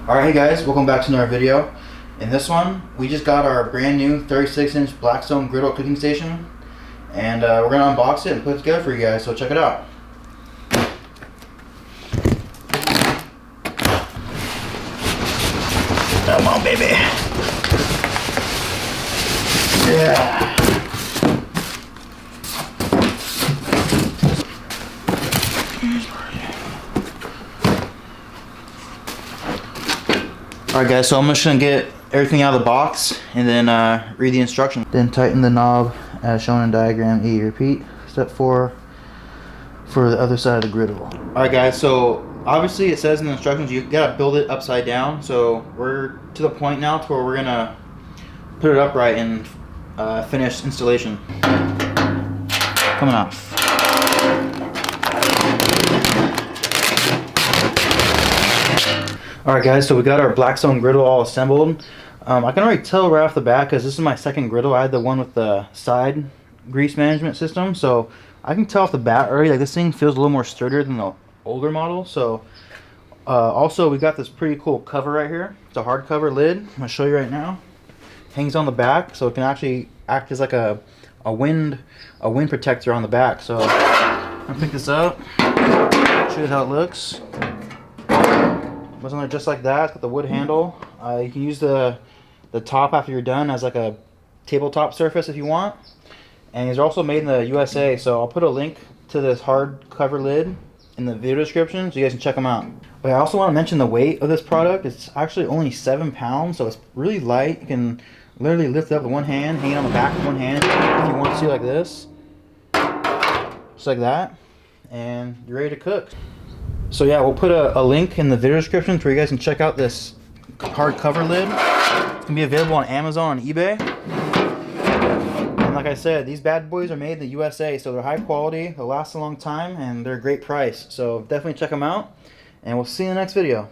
Alright, hey guys, welcome back to another video. In this one, we just got our brand new 36-inch Blackstone Griddle cooking station, and we're going to unbox it and put it together for you guys, so check it out. Come on, baby. Yeah. Alright guys, so I'm just going to get everything out of the box and then read the instructions. Then tighten the knob as shown in diagram E. Repeat step 4 for the other side of the griddle. Alright guys, so obviously it says in the instructions you gotta build it upside down, so we're to the point now to where we're gonna put it upright and finish installation. Coming off. Alright guys, so we got our Blackstone griddle all assembled. I can already tell right off the bat because this is my second griddle. I had the one with the side grease management system, so I can tell off the bat already like this thing feels a little more sturdier than the older model. So also we got this pretty cool cover right here. It's a hardcover lid. I'm going to show you right now. Hangs on the back, so it can actually act as like a wind protector on the back. So I'm going to pick this up, show you how it looks. Goes on there just like that. It's got the wood handle. You can use the top after you're done as like a tabletop surface if you want. And these are also made in the USA, so I'll put a link to this hard cover lid in the video description so you guys can check them out. But I also want to mention the weight of this product. It's actually only 7 pounds, so it's really light. You can literally lift it up with one hand, hang it on the back with one hand if you want to, like this. Just like that. And you're ready to cook. So yeah, we'll put a link in the video description where you guys can check out this hard cover lid. It's going to be available on Amazon and eBay. And like I said, these bad boys are made in the USA, so they're high quality, they'll last a long time, and they're a great price. So definitely check them out, and we'll see you in the next video.